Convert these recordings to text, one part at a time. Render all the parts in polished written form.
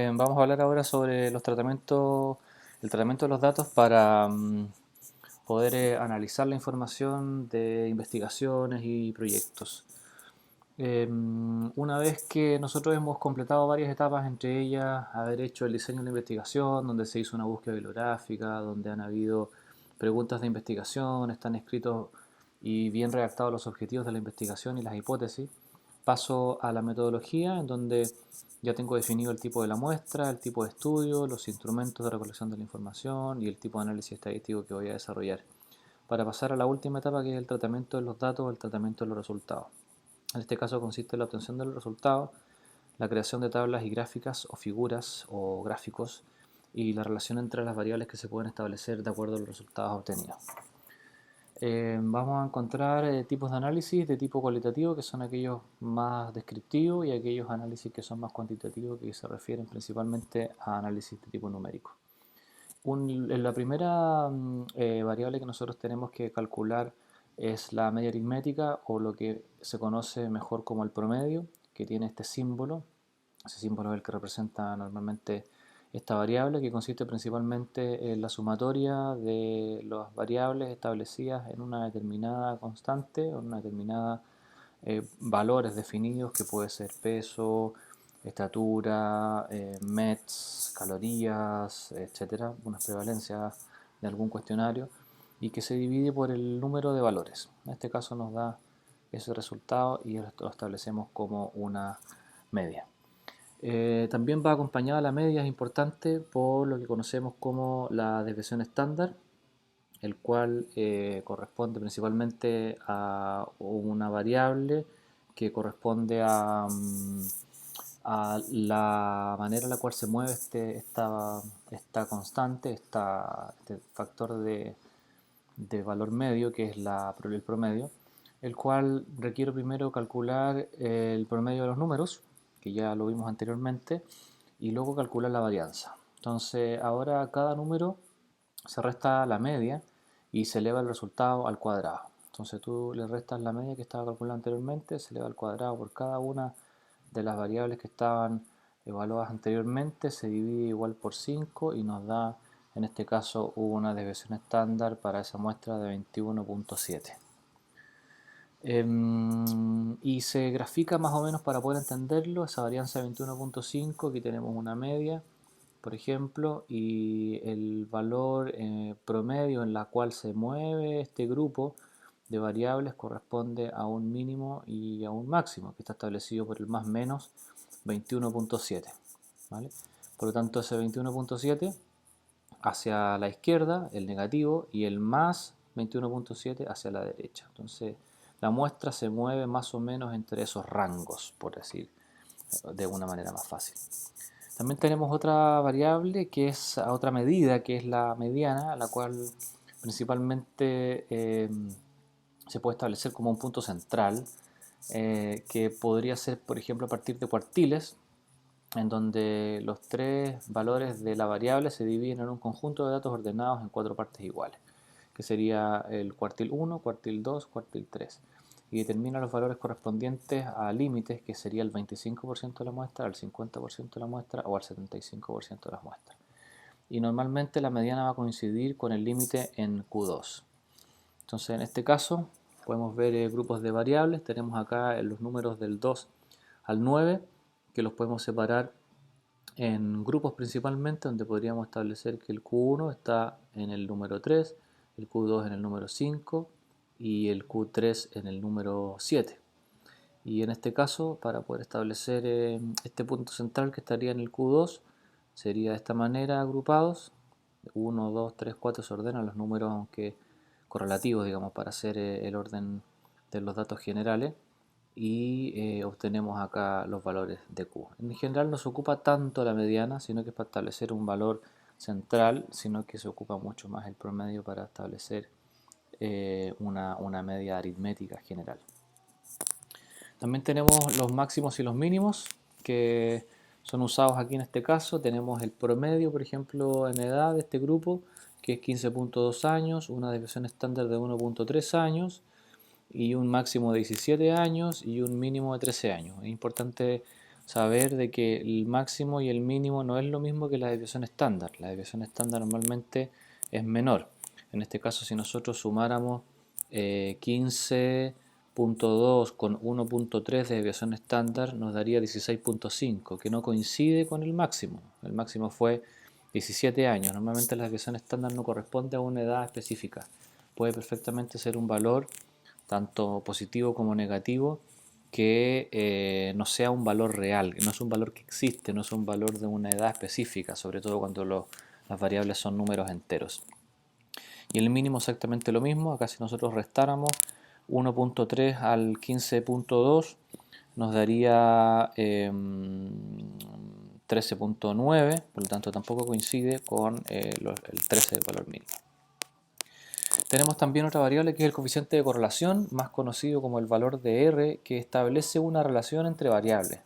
Vamos a hablar ahora sobre el tratamiento de los datos para poder analizar la información de investigaciones y proyectos. Una vez que nosotros hemos completado varias etapas, entre ellas haber hecho el diseño de la investigación, donde se hizo una búsqueda bibliográfica, donde han habido preguntas de investigación, están escritos y bien redactados los objetivos de la investigación y las hipótesis, paso a la metodología, en donde ya tengo definido el tipo de la muestra, el tipo de estudio, los instrumentos de recolección de la información y el tipo de análisis estadístico que voy a desarrollar, para pasar a la última etapa, que es el tratamiento de los datos o el tratamiento de los resultados. En este caso consiste en la obtención de los resultados, la creación de tablas y gráficas o figuras o gráficos y la relación entre las variables que se pueden establecer de acuerdo a los resultados obtenidos. Vamos a encontrar tipos de análisis de tipo cualitativo, que son aquellos más descriptivos, y aquellos análisis que son más cuantitativos, que se refieren principalmente a análisis de tipo numérico. La primera variable que nosotros tenemos que calcular es la media aritmética, o lo que se conoce mejor como el promedio, que tiene este símbolo. Ese símbolo es el que representa normalmente esta variable, que consiste principalmente en la sumatoria de las variables establecidas en una determinada constante o en una determinada valores definidos, que puede ser peso, estatura, METs, calorías, etcétera, unas prevalencias de algún cuestionario, y que se divide por el número de valores. En este caso nos da ese resultado y esto lo establecemos como una media. También va acompañada la media, es importante, por lo que conocemos como la desviación estándar, el cual corresponde principalmente a una variable que corresponde a la manera en la cual se mueve esta constante, este factor de valor medio, que es el promedio, el cual requiere primero calcular el promedio de los números, que ya lo vimos anteriormente, y luego calcular la varianza. Entonces ahora a cada número se resta la media y se eleva el resultado al cuadrado. Entonces tú le restas la media que estaba calculada anteriormente, se eleva al cuadrado por cada una de las variables que estaban evaluadas anteriormente, se divide igual por 5 y nos da en este caso una desviación estándar para esa muestra de 21.7. Y se grafica más o menos para poder entenderlo esa varianza de 21.5. Aquí tenemos una media, por ejemplo, y el valor promedio en la cual se mueve este grupo de variables corresponde a un mínimo y a un máximo, que está establecido por el más menos 21.7. ¿Vale? Por lo tanto, ese 21.7 hacia la izquierda, el negativo, y el más 21.7 hacia la derecha. Entonces, la muestra se mueve más o menos entre esos rangos, por decir de una manera más fácil. También tenemos otra variable, que es otra medida, que es la mediana, la cual principalmente se puede establecer como un punto central, que podría ser, por ejemplo, a partir de cuartiles, en donde los tres valores de la variable se dividen en un conjunto de datos ordenados en cuatro partes iguales, que sería el cuartil 1, cuartil 2, cuartil 3, y determina los valores correspondientes a límites, que sería el 25% de la muestra, al 50% de la muestra o al 75% de las muestras. Y normalmente la mediana va a coincidir con el límite en Q2. Entonces, en este caso podemos ver grupos de variables. Tenemos acá los números del 2 al 9, que los podemos separar en grupos principalmente, donde podríamos establecer que el Q1 está en el número 3, el Q2 en el número 5 y el Q3 en el número 7. Y en este caso, para poder establecer este punto central, que estaría en el Q2, sería de esta manera agrupados: 1, 2, 3, 4, se ordenan los números, aunque correlativos, digamos, para hacer el orden de los datos generales, y obtenemos acá los valores de Q. En general no se ocupa tanto la mediana, sino que es para establecer un valor central, sino que se ocupa mucho más el promedio para establecer una media aritmética general. También tenemos los máximos y los mínimos, que son usados aquí en este caso. Tenemos el promedio, por ejemplo, en edad de este grupo, que es 15.2 años, una desviación estándar de 1.3 años, y un máximo de 17 años y un mínimo de 13 años. Es importante saber de que el máximo y el mínimo no es lo mismo que la desviación estándar. La desviación estándar normalmente es menor. En este caso, si nosotros sumáramos 15.2 con 1.3 de desviación estándar, nos daría 16.5, que no coincide con el máximo. El máximo fue 17 años. Normalmente la desviación estándar no corresponde a una edad específica. Puede perfectamente ser un valor tanto positivo como negativo, que no sea un valor real, que no es un valor que existe, no es un valor de una edad específica, sobre todo cuando las variables son números enteros. Y el mínimo exactamente lo mismo. Acá si nosotros restáramos 1.3 al 15.2 nos daría 13.9, por lo tanto tampoco coincide con el 13 del valor mínimo. Tenemos también otra variable que es el coeficiente de correlación, más conocido como el valor de R, que establece una relación entre variables.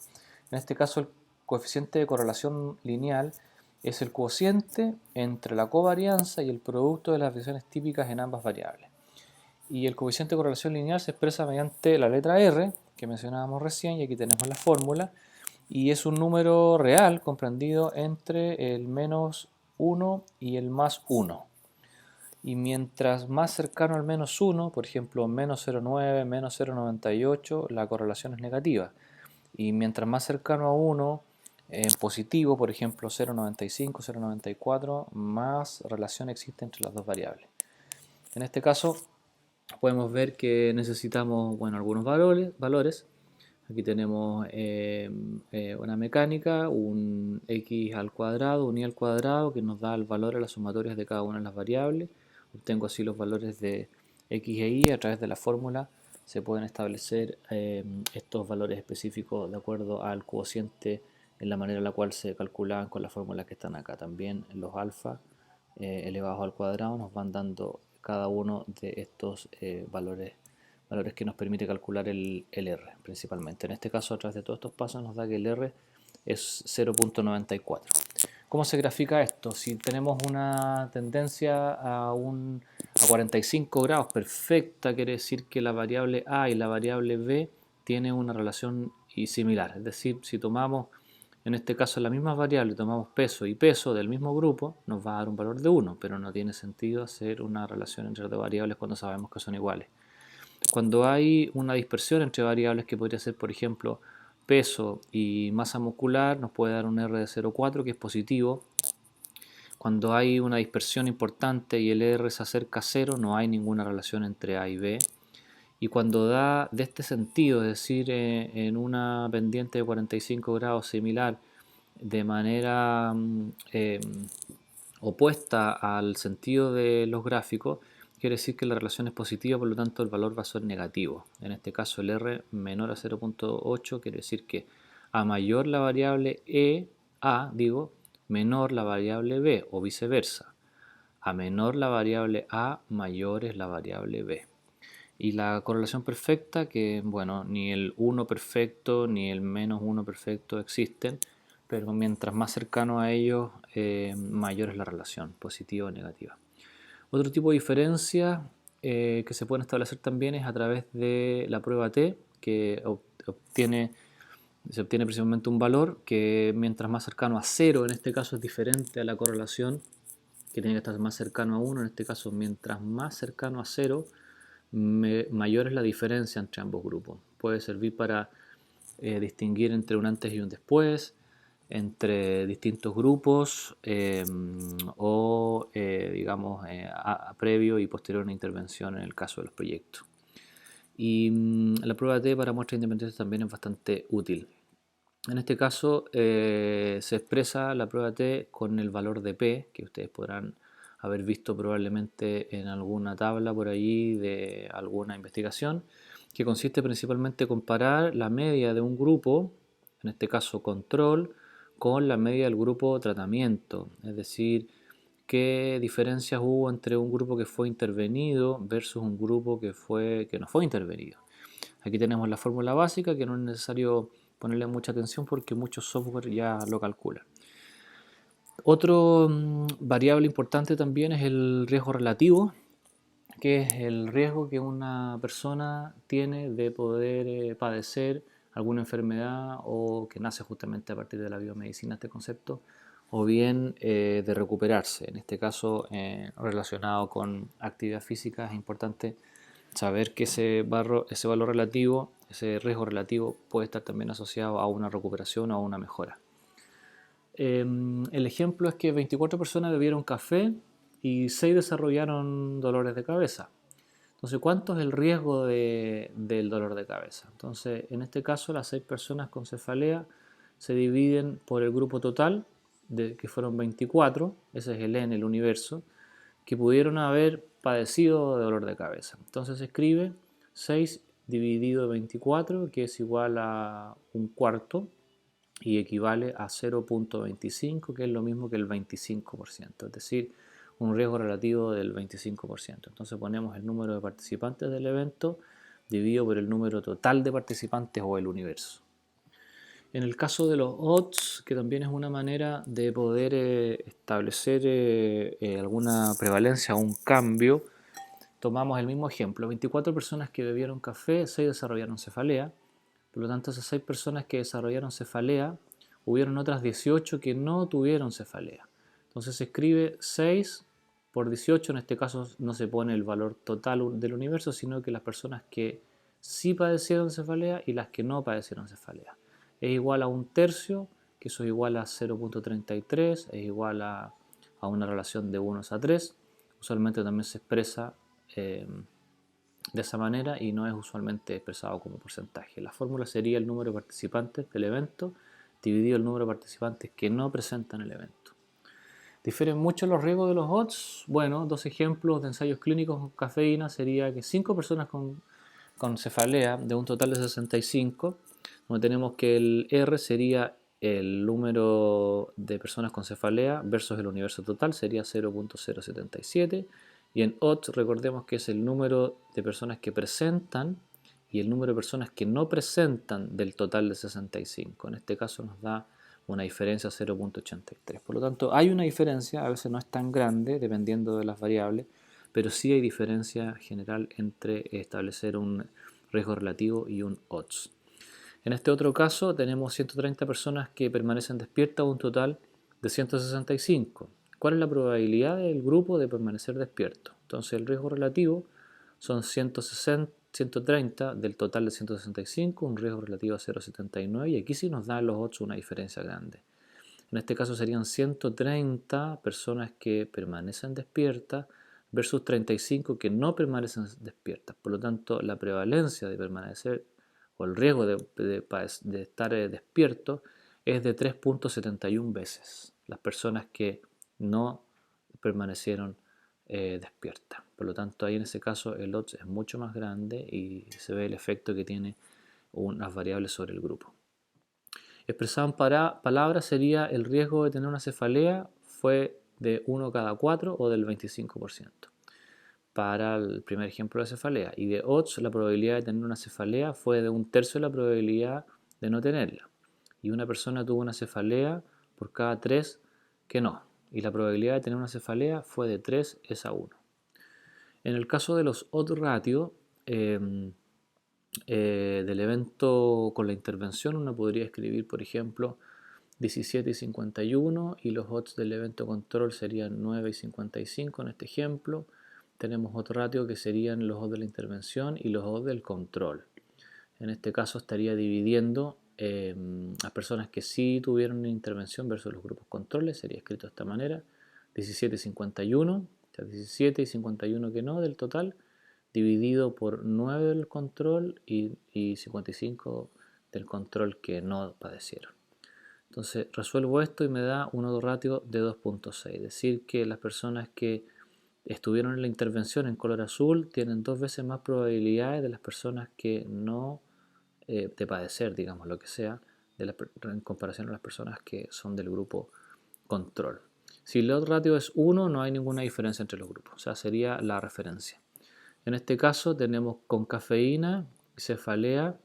En este caso, el coeficiente de correlación lineal es el cociente entre la covarianza y el producto de las desviaciones típicas en ambas variables. Y el coeficiente de correlación lineal se expresa mediante la letra R, que mencionábamos recién, y aquí tenemos la fórmula, y es un número real comprendido entre el menos 1 y el más 1. Y mientras más cercano al menos 1, por ejemplo menos 0,9, menos 0,98, la correlación es negativa. Y mientras más cercano a 1, positivo, por ejemplo 0,95, 0,94, más relación existe entre las dos variables. En este caso podemos ver que necesitamos algunos valores. Aquí tenemos una mecánica, un x al cuadrado, un y al cuadrado, que nos da el valor a las sumatorias de cada una de las variables. Obtengo así los valores de x e y. A través de la fórmula se pueden establecer estos valores específicos de acuerdo al cociente, en la manera en la cual se calculaban con las fórmulas que están acá. También los alfa elevados al cuadrado nos van dando cada uno de estos valores que nos permite calcular el R principalmente. En este caso, a través de todos estos pasos nos da que el R es 0.94. ¿Cómo se grafica esto? Si tenemos una tendencia a 45 grados perfecta, quiere decir que la variable A y la variable B tienen una relación similar. Es decir, si tomamos, en este caso, la misma variable, tomamos peso y peso del mismo grupo, nos va a dar un valor de 1, pero no tiene sentido hacer una relación entre dos variables cuando sabemos que son iguales. Cuando hay una dispersión entre variables, que podría ser, por ejemplo, peso y masa muscular, nos puede dar un R de 0,4, que es positivo. Cuando hay una dispersión importante y el R se acerca a 0, no hay ninguna relación entre A y B. Y cuando da de este sentido, es decir, en una pendiente de 45 grados similar, de manera opuesta al sentido de los gráficos, quiere decir que la relación es positiva, por lo tanto el valor va a ser negativo. En este caso el R menor a 0.8 quiere decir que a mayor la variable menor la variable B, o viceversa. A menor la variable A, mayor es la variable B. Y la correlación perfecta, que ni el 1 perfecto ni el menos 1 perfecto existen, pero mientras más cercano a ellos, mayor es la relación, positiva o negativa. Otro tipo de diferencia que se pueden establecer también es a través de la prueba T, que se obtiene precisamente un valor que, mientras más cercano a 0, en este caso es diferente a la correlación, que tiene que estar más cercano a 1, en este caso mientras más cercano a 0, mayor es la diferencia entre ambos grupos. Puede servir para distinguir entre un antes y un después, entre distintos grupos, o digamos a previo y posterior a una intervención en el caso de los proyectos. Y la prueba T para muestras independientes también es bastante útil. En este caso se expresa la prueba T con el valor de P, que ustedes podrán haber visto probablemente en alguna tabla por allí de alguna investigación, que consiste principalmente en comparar la media de un grupo, en este caso control, con la media del grupo tratamiento, es decir, qué diferencias hubo entre un grupo que fue intervenido versus un grupo que no fue intervenido. Aquí tenemos la fórmula básica, que no es necesario ponerle mucha atención porque muchos software ya lo calculan. Otro variable importante también es el riesgo relativo, que es el riesgo que una persona tiene de poder padecer alguna enfermedad o que nace justamente a partir de la biomedicina este concepto, o bien de recuperarse. En este caso, relacionado con actividad física, es importante saber que ese valor relativo, ese riesgo relativo puede estar también asociado a una recuperación o a una mejora. El ejemplo es que 24 personas bebieron café y 6 desarrollaron dolores de cabeza. Entonces, ¿cuánto es el riesgo del dolor de cabeza? Entonces, en este caso, las 6 personas con cefalea se dividen por el grupo total, que fueron 24, ese es el N, el universo, que pudieron haber padecido de dolor de cabeza. Entonces se escribe 6 dividido 24, que es igual a un cuarto, y equivale a 0.25, que es lo mismo que el 25%, es decir, un riesgo relativo del 25%. Entonces ponemos el número de participantes del evento dividido por el número total de participantes o el universo. En el caso de los odds, que también es una manera de poder establecer alguna prevalencia o un cambio, tomamos el mismo ejemplo. 24 personas que bebieron café, 6 desarrollaron cefalea. Por lo tanto, esas 6 personas que desarrollaron cefalea, hubieron otras 18 que no tuvieron cefalea. Entonces se escribe 6 por 18, en este caso no se pone el valor total del universo, sino que las personas que sí padecieron cefalea y las que no padecieron cefalea. Es igual a un tercio, que eso es igual a 0.33, es igual a una relación de 1 a 3. Usualmente también se expresa de esa manera y no es usualmente expresado como porcentaje. La fórmula sería el número de participantes del evento dividido el número de participantes que no presentan el evento. ¿Difieren mucho los riesgos de los odds? Bueno, dos ejemplos de ensayos clínicos con cafeína sería que 5 personas con cefalea de un total de 65, donde tenemos que el R sería el número de personas con cefalea versus el universo total, sería 0.077, y en odds recordemos que es el número de personas que presentan y el número de personas que no presentan del total de 65. En este caso nos da una diferencia 0.83. Por lo tanto, hay una diferencia, a veces no es tan grande dependiendo de las variables, pero sí hay diferencia general entre establecer un riesgo relativo y un odds. En este otro caso tenemos 130 personas que permanecen despiertas, un total de 165. ¿Cuál es la probabilidad del grupo de permanecer despierto? Entonces el riesgo relativo son 130 del total de 165, un riesgo relativo a 0,79, y aquí sí nos dan los odds una diferencia grande. En este caso serían 130 personas que permanecen despiertas versus 35 que no permanecen despiertas. Por lo tanto, la prevalencia de permanecer o el riesgo de estar despierto es de 3.71 veces las personas que no permanecieron despiertas. Por lo tanto, ahí en ese caso el odds es mucho más grande y se ve el efecto que tiene unas variables sobre el grupo. Expresado en palabras sería el riesgo de tener una cefalea fue de 1 cada 4 o del 25% para el primer ejemplo de cefalea, y de odds la probabilidad de tener una cefalea fue de un tercio de la probabilidad de no tenerla, y una persona tuvo una cefalea por cada 3 que no, y la probabilidad de tener una cefalea fue de 3 es a 1. En el caso de los odds ratio del evento con la intervención, uno podría escribir, por ejemplo, 17 y 51, y los odds del evento control serían 9 y 55 en este ejemplo. Tenemos otro ratio que serían los odds de la intervención y los odds del control. En este caso estaría dividiendo las personas que sí tuvieron una intervención versus los grupos controles, sería escrito de esta manera: 17 y 51, o sea, 17 y 51 que no del total, dividido por 9 del control y 55 del control que no padecieron. Entonces resuelvo esto y me da un odds ratio de 2.6, es decir que las personas que estuvieron en la intervención en color azul tienen 2 veces más probabilidades de las personas que no de padecer, digamos, lo que sea, en comparación a las personas que son del grupo control. Si el odds ratio es 1, no hay ninguna diferencia entre los grupos, o sea, sería la referencia. En este caso tenemos con cafeína, cefalea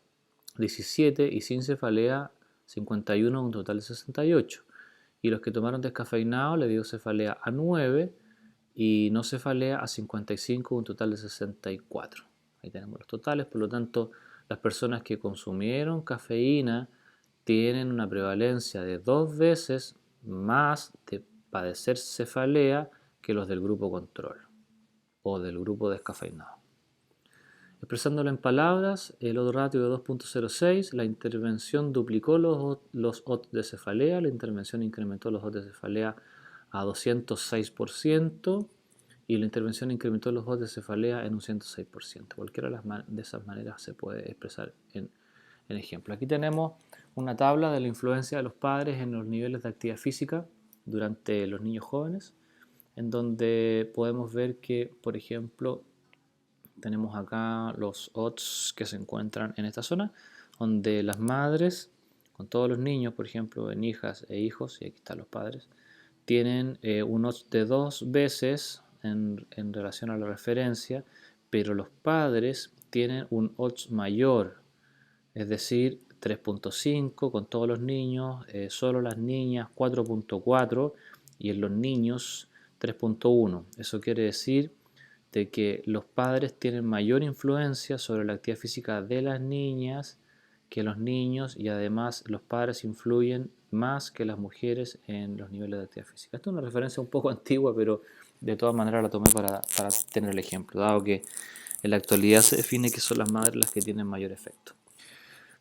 17 y sin cefalea 51, un total de 68. Y los que tomaron descafeinado le dio cefalea a 9 y no cefalea a 55, un total de 64. Ahí tenemos los totales, por lo tanto las personas que consumieron cafeína tienen una prevalencia de 2 veces más de padecer cefalea que los del grupo control o del grupo descafeinado. Expresándolo en palabras, el odds ratio de 2.06, la intervención duplicó los odds de cefalea, la intervención incrementó los odds de cefalea a 206% y la intervención incrementó los odds de cefalea en un 106%. Cualquiera de esas maneras se puede expresar en ejemplo. Aquí tenemos una tabla de la influencia de los padres en los niveles de actividad física durante los niños jóvenes, en donde podemos ver que, por ejemplo, tenemos acá los odds que se encuentran en esta zona, donde las madres, con todos los niños, por ejemplo, en hijas e hijos, y aquí están los padres, tienen un odds de 2 veces en relación a la referencia, pero los padres tienen un odds mayor, es decir, 3.5 con todos los niños, solo las niñas 4.4 y en los niños 3.1. Eso quiere decir de que los padres tienen mayor influencia sobre la actividad física de las niñas que los niños, y además los padres influyen más que las mujeres en los niveles de actividad física. Esto es una referencia un poco antigua, pero de todas maneras la tomé para tener el ejemplo, dado que en la actualidad se define que son las madres las que tienen mayor efecto.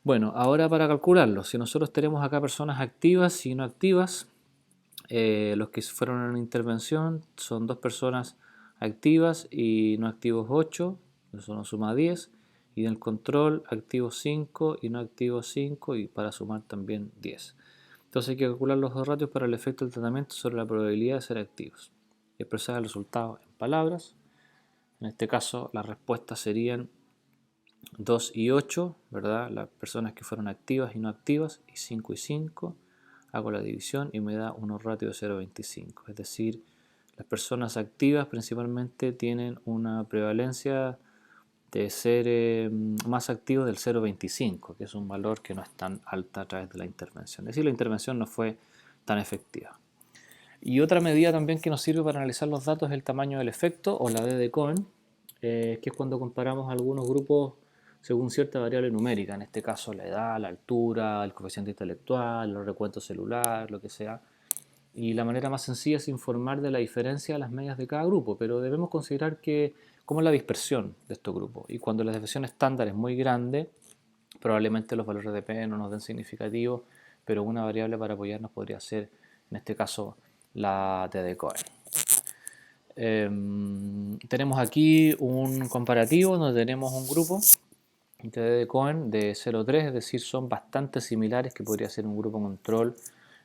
Bueno, ahora para calcularlo, si nosotros tenemos acá personas activas y no activas, los que fueron en una intervención son 2 personas activas y no activos 8, eso nos suma 10, y en el control activos 5 y no activos 5, y para sumar también 10. Entonces hay que calcular los dos ratios para el efecto del tratamiento sobre la probabilidad de ser activos. Expresar el resultado en palabras. En este caso las respuestas serían 2 y 8, ¿verdad? Las personas que fueron activas y no activas, y 5 y 5. Hago la división y me da un ratio de 0,25. Es decir, las personas activas principalmente tienen una prevalencia de ser más activos del 0,25, que es un valor que no es tan alta a través de la intervención. Es decir, la intervención no fue tan efectiva. Y otra medida también que nos sirve para analizar los datos es el tamaño del efecto, o la D de Cohen, que es cuando comparamos algunos grupos según cierta variable numérica, en este caso la edad, la altura, el coeficiente intelectual, el recuento celular, lo que sea. Y la manera más sencilla es informar de la diferencia de las medias de cada grupo, pero debemos considerar que cómo es la dispersión de estos grupos. Y cuando la desviación estándar es muy grande, probablemente los valores de P no nos den significativos, pero una variable para apoyarnos podría ser, en este caso, la T de Cohen. Tenemos aquí un comparativo donde tenemos un grupo T de Cohen de 0,3, es decir, son bastante similares, que podría ser un grupo control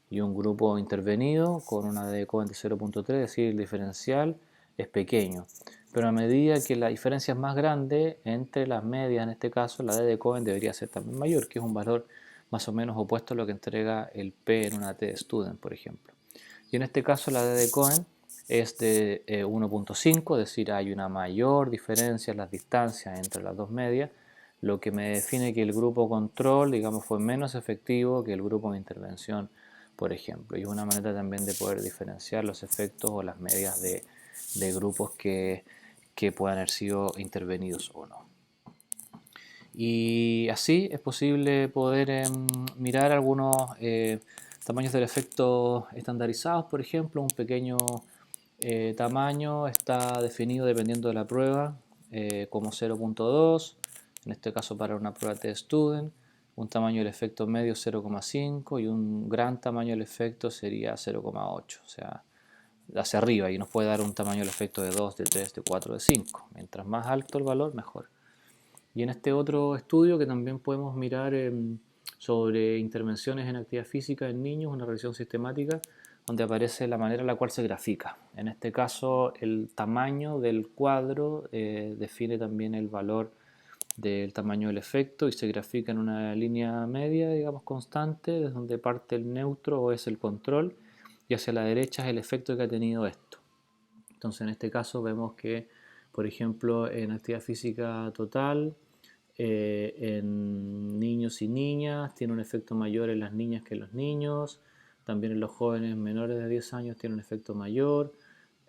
y un grupo intervenido, con una D de Cohen de 0,3, es decir, el diferencial es pequeño. Pero a medida que la diferencia es más grande entre las medias, en este caso, la D de Cohen debería ser también mayor, que es un valor más o menos opuesto a lo que entrega el P en una T-Student, por ejemplo. Y en este caso la D de Cohen es de 1.5, es decir, hay una mayor diferencia en las distancias entre las dos medias, lo que me define que el grupo control, digamos, fue menos efectivo que el grupo de intervención, por ejemplo. Y es una manera también de poder diferenciar los efectos o las medias de grupos que puedan haber sido intervenidos o no. Y así es posible poder mirar algunos tamaños del efecto estandarizados, por ejemplo, un pequeño tamaño está definido dependiendo de la prueba como 0.2, en este caso para una prueba T-Student, un tamaño del efecto medio 0.5 y un gran tamaño del efecto sería 0.8, o sea, hacia arriba, y nos puede dar un tamaño del efecto de 2, de 3, de 4, de 5. Mientras más alto el valor, mejor. Y en este otro estudio que también podemos mirar sobre intervenciones en actividad física en niños, una revisión sistemática, donde aparece la manera en la cual se grafica. En este caso, el tamaño del cuadro define también el valor del tamaño del efecto, y se grafica en una línea media, digamos, constante, desde donde parte el neutro o es el control, y hacia la derecha es el efecto que ha tenido esto. Entonces, en este caso vemos que, por ejemplo, en actividad física total, en niños y niñas tiene un efecto mayor en las niñas que en los niños, también en los jóvenes menores de 10 años tiene un efecto mayor,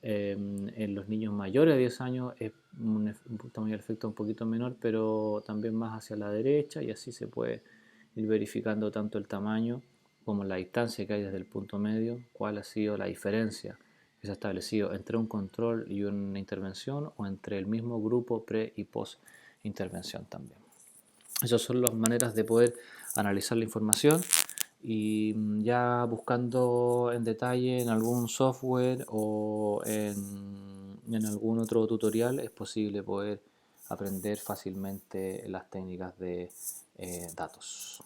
En los niños mayores de 10 años es un tamaño del efecto un poquito menor, pero también más hacia la derecha, y así se puede ir verificando tanto el tamaño como la distancia que hay desde el punto medio, cuál ha sido la diferencia que se ha establecido entre un control y una intervención, o entre el mismo grupo pre y post intervención también. Esas son las maneras de poder analizar la información, y ya buscando en detalle en algún software o en algún otro tutorial es posible poder aprender fácilmente las técnicas de datos.